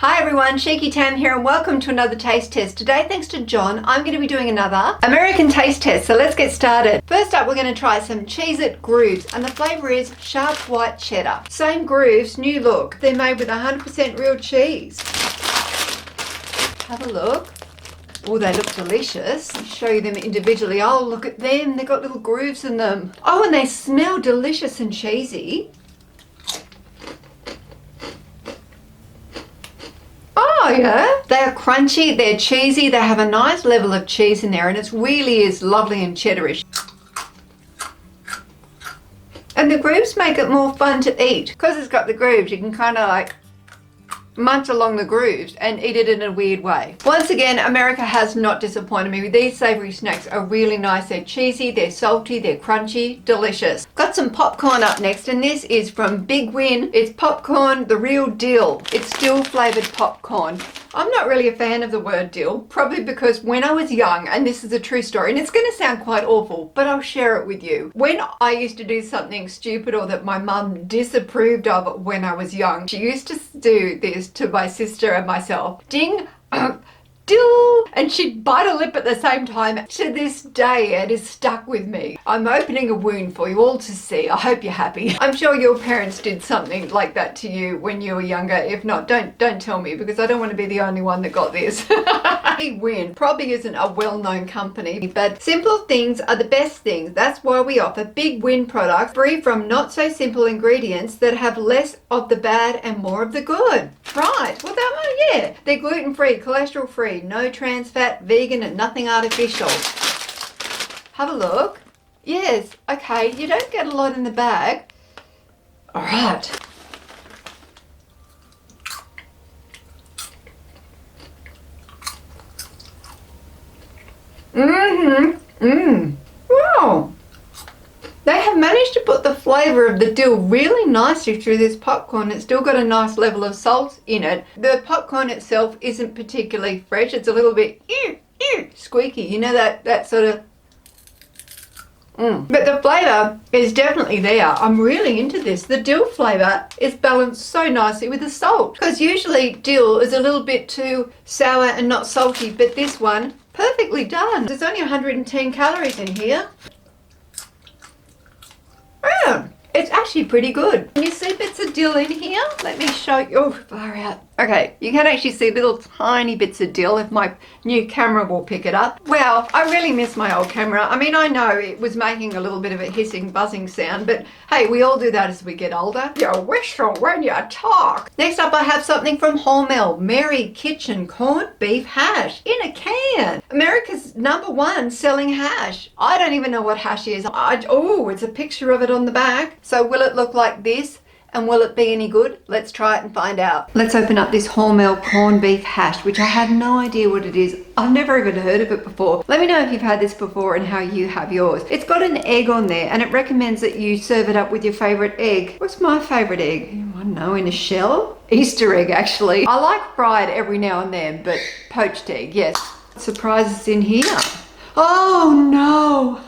Hi everyone, Shaky Tam here and welcome to another taste test. Today, thanks to John, I'm going to be doing another American taste test, so let's get started. First up, we're going to try some Cheez-It grooves and the flavour is sharp white cheddar. Same grooves, new look. They're made with 100% real cheese. Have a look. Oh, they look delicious. I'll show you them individually. Oh, look at them. They've got little grooves in them. Oh, and they smell delicious and cheesy. Oh yeah, they are crunchy, they're cheesy, they have a nice level of cheese in there and it really is lovely and cheddarish. And the grooves make it more fun to eat. Because it's got the grooves, you can kind of like munch along the grooves and eat it in a weird way. Once again, America has not disappointed me. These savoury snacks are really nice. They're cheesy, they're salty, they're crunchy, delicious. Got some popcorn up next and this is from Big Win. It's popcorn, the real dill. It's dill flavoured popcorn. I'm not really a fan of the word dill, probably because when I was young, and this is a true story, and it's going to sound quite awful, but I'll share it with you. When I used to do something stupid or that my mum disapproved of when I was young, she used to do this to my sister and myself. Ding, dill, and she'd bite a lip at the same time. To this day, it is stuck with me. I'm opening a wound for you all to see. I hope you're happy. I'm sure your parents did something like that to you when you were younger. If not, don't tell me because I don't want to be the only one that got this. Big Win probably isn't a well-known company, but simple things are the best things. That's why we offer Big Win products free from not so simple ingredients that have less of the bad and more of the good. Right, well that one, yeah. They're gluten-free, cholesterol-free, no trans fat, vegan and nothing artificial. Have a look. Yes, okay, you don't get a lot in the bag. All right. Wow. They have managed to put the flavour of the dill really nicely through this popcorn. It's still got a nice level of salt in it. The popcorn itself isn't particularly fresh. It's a little bit squeaky. You know that sort of... But the flavour is definitely there. I'm really into this. The dill flavour is balanced so nicely with the salt. Because usually dill is a little bit too sour and not salty. But this one, perfectly done. There's only 110 calories in here. Yeah, it's actually pretty good. Can you see bits of dill in here? Let me show you. Oh, far out. Okay, you can actually see little tiny bits of dill if my new camera will pick it up. Wow, I really miss my old camera. I mean, I know it was making a little bit of a hissing, buzzing sound, but hey, we all do that as we get older. You whistle when you talk. Next up, I have something from Hormel, Mary Kitchen corned beef hash in a can. America's #1 selling hash. I don't even know what hash is. Oh, it's a picture of it on the back. So will it look like this? And will it be any good? Let's try it and find out. Let's open up this Hormel corned beef hash, which I have no idea what it is. I've never even heard of it before. Let me know if you've had this before and how you have yours. It's got an egg on there and it recommends that you serve it up with your favourite egg. What's my favourite egg? I don't know, in a shell? Easter egg, actually. I like fried every now and then, but poached egg, yes. Surprises in here. Oh no!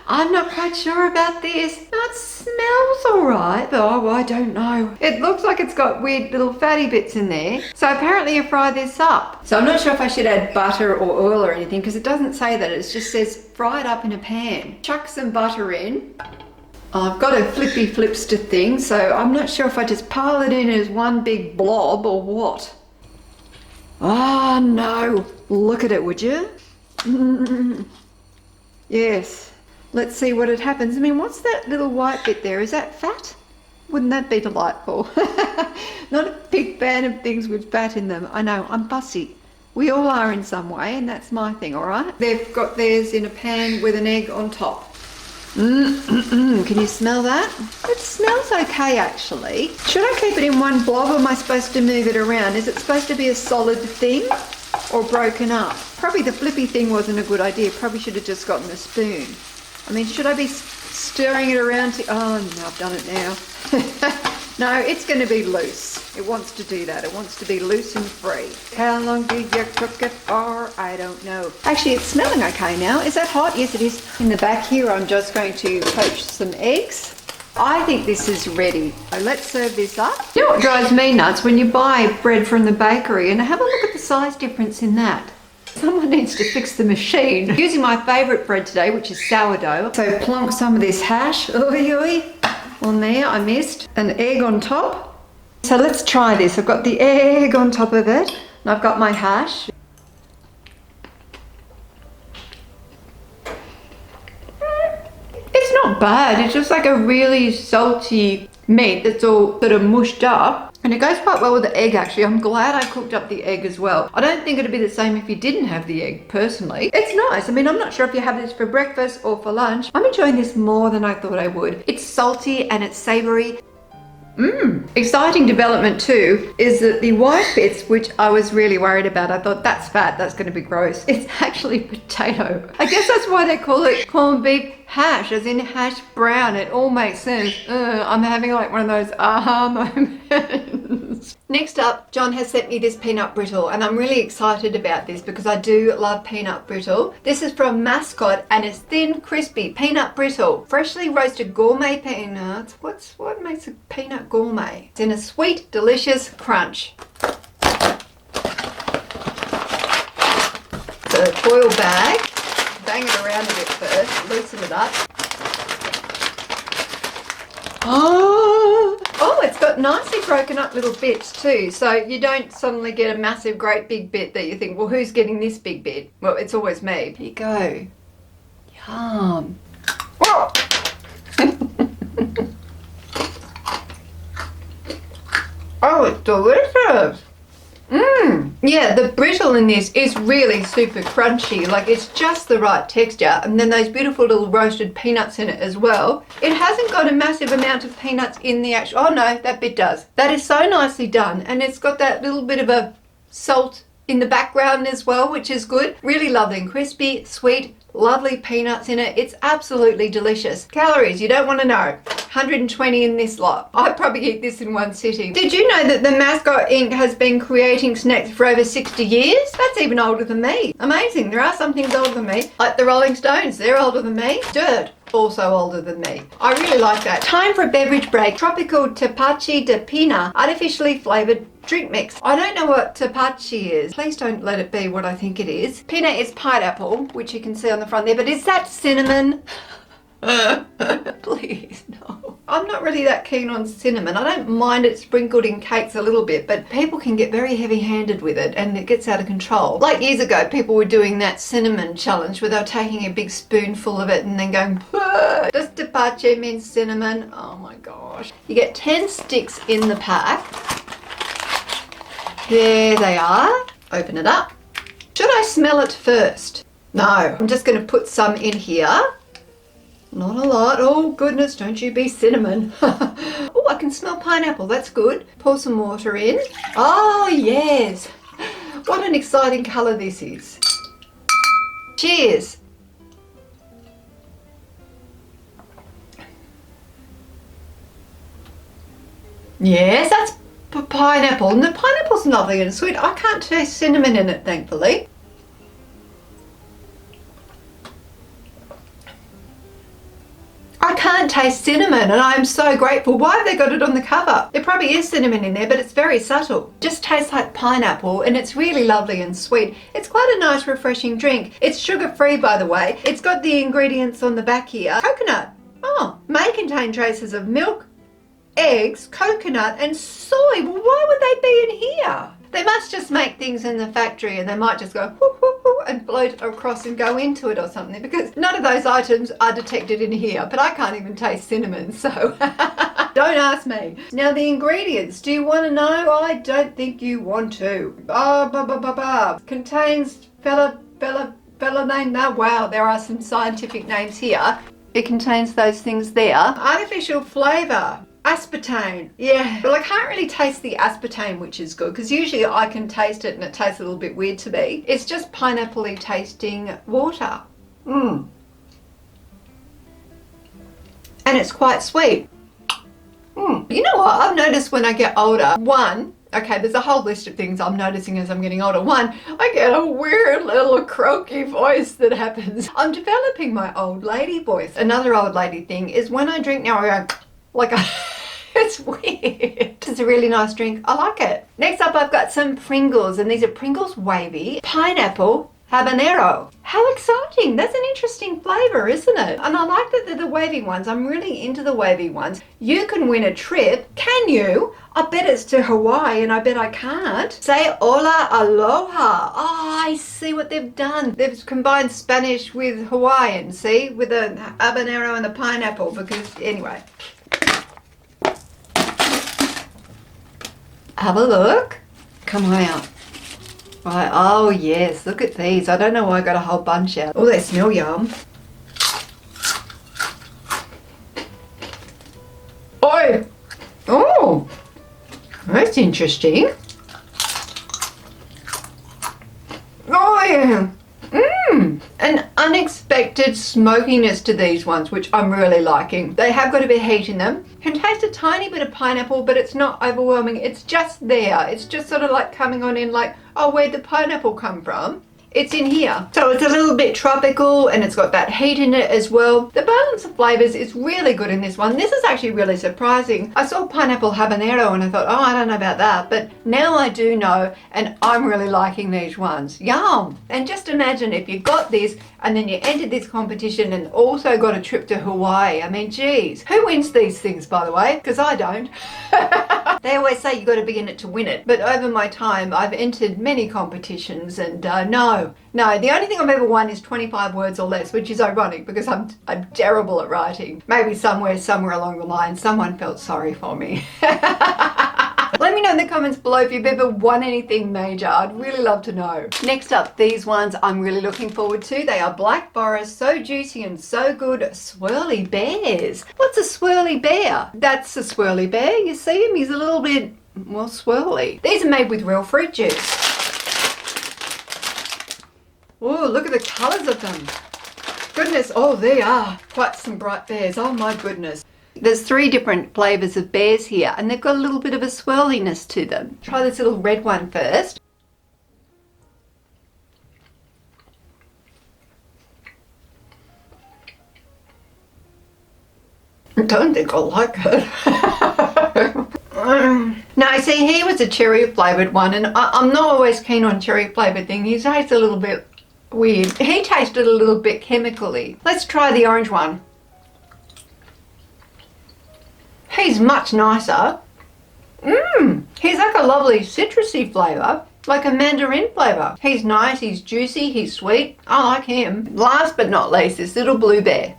I'm not quite sure about this. It smells alright, but oh, I don't know. It looks like it's got weird little fatty bits in there. So apparently you fry this up. So I'm not sure if I should add butter or oil or anything because it doesn't say that. It just says fry it up in a pan. Chuck some butter in. I've got a flippy flipster thing, so I'm not sure if I just pile it in as one big blob or what. Oh no, look at it, would you? Yes. Let's see what it happens. I mean, what's that little white bit there? Is that fat? Wouldn't that be delightful? Not a big fan of things with fat in them. I know, I'm fussy. We all are in some way, and that's my thing, all right? They've got theirs in a pan with an egg on top. Can you smell that? It smells okay, actually. Should I keep it in one blob, or am I supposed to move it around? Is it supposed to be a solid thing or broken up? Probably the flippy thing wasn't a good idea. Probably should have just gotten a spoon. I mean, should I be stirring it around to... Oh, no, I've done it now. No, it's going to be loose. It wants to do that. It wants to be loose and free. How long do you cook it for? I don't know. Actually, it's smelling okay now. Is that hot? Yes, it is. In the back here, I'm just going to poach some eggs. I think this is ready. So let's serve this up. You know what drives me nuts? When you buy bread from the bakery and have a look at the size difference in that. Someone needs to fix the machine. Using my favourite bread today, which is sourdough. So plonk some of this hash on there. I missed an egg on top. So let's try this. I've got the egg on top of it, and I've got my hash. It's not bad. It's just like a really salty meat that's all sort of mushed up. And it goes quite well with the egg, actually. I'm glad I cooked up the egg as well. I don't think it'd be the same if you didn't have the egg, personally. It's nice. I mean, I'm not sure if you have this for breakfast or for lunch. I'm enjoying this more than I thought I would. It's salty and it's savoury. Exciting development too is that the white bits, which I was really worried about, I thought that's fat, that's going to be gross. It's actually potato. I guess that's why they call it corned beef hash, as in hash brown. It all makes sense. I'm having like one of those aha moments. Next up, John has sent me this peanut brittle, and I'm really excited about this because I do love peanut brittle. This is from Mascot, and it's thin, crispy peanut brittle. Freshly roasted gourmet peanuts. What makes a peanut gourmet? It's in a sweet, delicious crunch. So a foil bag. Bang it around a bit first, loosen it up. Oh, it's got nicely broken up little bits too, so you don't suddenly get a massive, great big bit that you think, well, who's getting this big bit? Well, it's always me. Here you go. Yum. Oh. Oh, it's delicious. Yeah, the brittle in this is really super crunchy. Like, it's just the right texture. And then those beautiful little roasted peanuts in it as well. It hasn't got a massive amount of peanuts in the actual... Oh no, that bit does. That is so nicely done. And it's got that little bit of a salt in the background as well, which is good. Really lovely and crispy, sweet, lovely peanuts in it. It's absolutely delicious. Calories, you don't want to know. 120 in this lot. I'd probably eat this in one sitting. Did you know that the Mascot Inc. has been creating snacks for over 60 years? That's even older than me. Amazing. There are some things older than me. Like the Rolling Stones, they're older than me. Dirt, also older than me. I really like that. Time for a beverage break. Tropical Tepache de Pina, artificially flavoured drink mix. I don't know what Tapachi is. Please don't let it be what I think it is. Pina is pineapple, which you can see on the front there, but is that cinnamon? Please, no. I'm not really that keen on cinnamon. I don't mind it sprinkled in cakes a little bit, but people can get very heavy-handed with it and it gets out of control. Like years ago, people were doing that cinnamon challenge where they were taking a big spoonful of it and then going, "Whoa." Does Tapache mean cinnamon? Oh my gosh. You get 10 sticks in the pack. There they are. Open it up. Should I smell it first? No. I'm just going to put some in here. Not a lot. Oh goodness, don't you be cinnamon. Oh, I can smell pineapple. That's good. Pour some water in. Oh yes. What an exciting colour this is. Cheers. Yes, that's pineapple. And the pineapple's lovely and sweet. I can't taste cinnamon in it, thankfully. I can't taste cinnamon, and I'm so grateful. Why have they got it on the cover? There probably is cinnamon in there, but it's very subtle. Just tastes like pineapple, and it's really lovely and sweet. It's quite a nice, refreshing drink. It's sugar-free, by the way. It's got the ingredients on the back here. Coconut. Oh, may contain traces of milk, eggs, coconut, and soy. Well, why would they be in here? They must just make things in the factory and they might just go whoo, whoo, whoo, and float across and go into it or something, because none of those items are detected in here. But I can't even taste cinnamon, so don't ask me. Now the ingredients, do you want to know? I don't think you want to. Contains name. Wow, there are some scientific names here. It contains those things there. Artificial flavour. Aspartame, yeah, but I can't really taste the aspartame, which is good, because usually I can taste it and it tastes a little bit weird to me. It's just pineapple-y tasting water. And it's quite sweet. You know what, I've noticed when I get older, okay, there's a whole list of things I'm noticing as I'm getting older. One, I get a weird little croaky voice that happens. I'm developing my old lady voice. Another old lady thing is when I drink now, I go, Like, it's weird. It's a really nice drink. I like it. Next up, I've got some Pringles, and these are Pringles Wavy Pineapple Habanero. How exciting. That's an interesting flavour, isn't it? And I like that they're the wavy ones. I'm really into the wavy ones. You can win a trip. Can you? I bet it's to Hawaii, and I bet I can't. Say hola aloha. Oh, I see what they've done. They've combined Spanish with Hawaiian, see? With the habanero and the pineapple, because anyway. Have a look. Come on out. Right. Oh yes, look at these. I don't know why I got a whole bunch out. Oh, they smell yum. Oh, oh, that's interesting. Oh yeah. An unexpected smokiness to these ones, which I'm really liking. They have got a bit of heat in them. Can taste a tiny bit of pineapple, but it's not overwhelming. It's just there. It's just sort of like coming on in like, oh, where'd the pineapple come from? It's in here. So it's a little bit tropical, and it's got that heat in it as well. The balance of flavors is really good in this one. This is actually really surprising. I saw pineapple habanero and I thought, oh, I don't know about that. But now I do know, and I'm really liking these ones. Yum. And just imagine if you got this and then you entered this competition and also got a trip to Hawaii. I mean, geez, who wins these things, by the way? Because I don't. They always say you got to be in it to win it. But over my time, I've entered many competitions, and no, the only thing I've ever won is 25 words or less, which is ironic because I'm terrible at writing. Maybe somewhere along the line, someone felt sorry for me. Let me know in the comments below if you've ever won anything major. I'd really love to know. Next up, these ones I'm really looking forward to. They are Black Forest, so juicy and so good, Swirly Bears. What's a Swirly Bear? That's a Swirly Bear. You see him? He's a little bit, well, swirly. These are made with real fruit juice. Oh, look at the colours of them. Goodness, oh, they are quite some bright bears. Oh my goodness. There's 3 different flavours of bears here, and they've got a little bit of a swirliness to them. Try this little red one first. I don't think I like it. Now, see, he was a cherry flavoured one, and I'm not always keen on cherry flavoured things. He tastes a little bit weird. He tasted a little bit chemically. Let's try the orange one. He's much nicer. He's like a lovely citrusy flavour, like a mandarin flavour. He's nice, he's juicy, he's sweet. I like him. Last but not least, this little blue bear.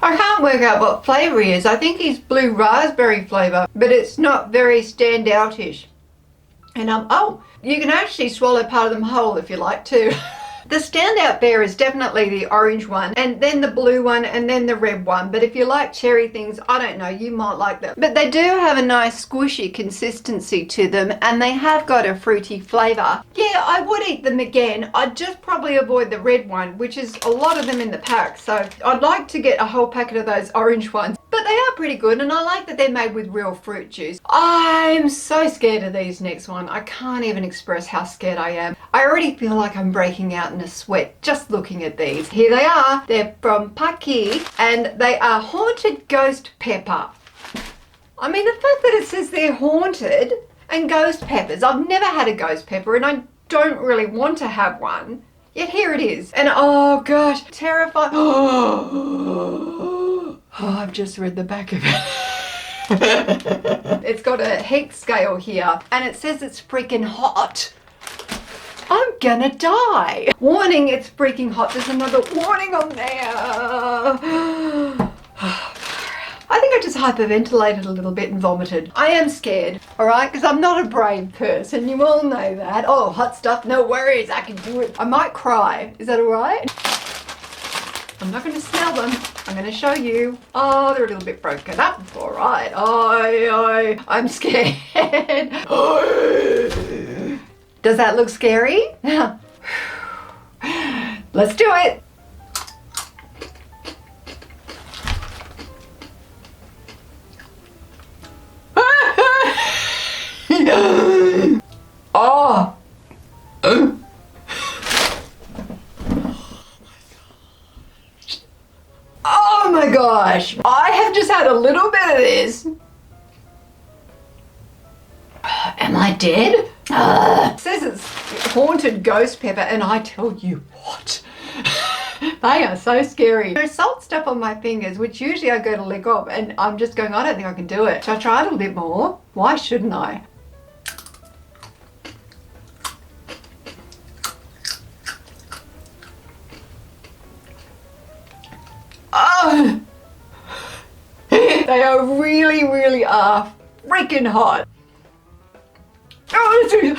I can't work out what flavour he is. I think he's blue raspberry flavour, but it's not very standoutish. And oh, you can actually swallow part of them whole if you like to. The standout bear is definitely the orange one, and then the blue one, and then the red one. But if you like cherry things, I don't know, you might like them. But they do have a nice squishy consistency to them, and they have got a fruity flavour. Yeah, I would eat them again. I'd just probably avoid the red one, which is a lot of them in the pack. So I'd like to get a whole packet of those orange ones. But they are pretty good, and I like that they're made with real fruit juice. I'm so scared of these next one. I can't even express how scared I am. I already feel like I'm breaking out in a sweat just looking at these. Here they are. They're from Paqui, and they are haunted ghost pepper. I mean, the fact that it says they're haunted and ghost peppers. I've never had a ghost pepper, and I don't really want to have one. Yet here it is. And oh gosh, terrifying. Oh, I've just read the back of it. It's got a heat scale here, and it says it's freaking hot. I'm gonna die. Warning, it's freaking hot. There's another warning on there. I think I just hyperventilated a little bit and vomited. I am scared, all right, because I'm not a brave person. You all know that. Oh, hot stuff, no worries, I can do it. I might cry. Is that all right? I'm not going to smell them. I'm going to show you. Oh, they're a little bit broken up. All right. I'm scared. Does that look scary? Let's do it. Oh. gosh. I have just had a little bit of this. Am I dead? It says it's haunted ghost pepper, and I tell you what, they are so scary. There's salt stuff on my fingers, which usually I go to lick off, and I'm just going, I don't think I can do it. Should I try a little bit more? Why shouldn't I? Oh! They are really, really are freaking hot. Oh,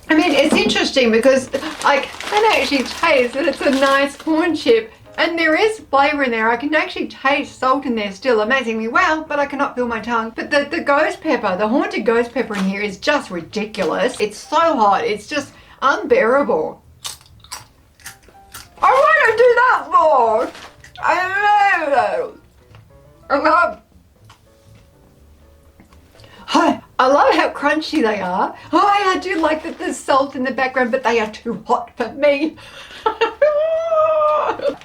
I mean, it's interesting because I can actually taste that it's a nice corn chip, and there is flavour in there. I can actually taste salt in there still, amazingly well, but I cannot feel my tongue. But the ghost pepper, the haunted ghost pepper in here is just ridiculous. It's so hot, it's just unbearable. I want to do that more. I love I love how crunchy they are. I do like that there's salt in the background, but they are too hot for me.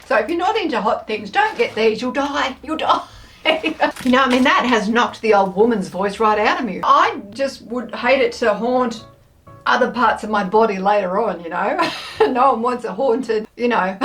So if you're not into hot things, don't get these. You'll die. You'll die. You know, I mean, that has knocked the old woman's voice right out of me. I just would hate it to haunt other parts of my body later on, you know. No one wants it haunted, you know.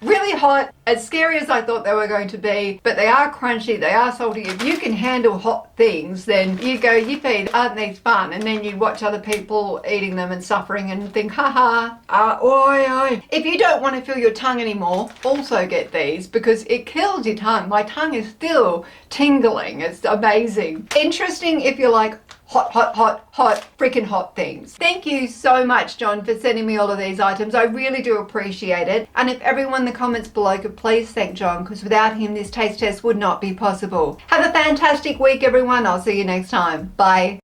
Really hot, as scary as I thought they were going to be, but they are crunchy, they are salty. If you can handle hot things, then you go, yippee, aren't these fun? And then you watch other people eating them and suffering and think, haha, oi, oi. If you don't want to feel your tongue anymore, also get these, because it kills your tongue. My tongue is still tingling. It's amazing. Interesting if you're like, hot, freaking hot things. Thank you so much, John, for sending me all of these items. I really do appreciate it. And if everyone in the comments below could please thank John, because without him, this taste test would not be possible. Have a fantastic week, everyone. I'll see you next time. Bye.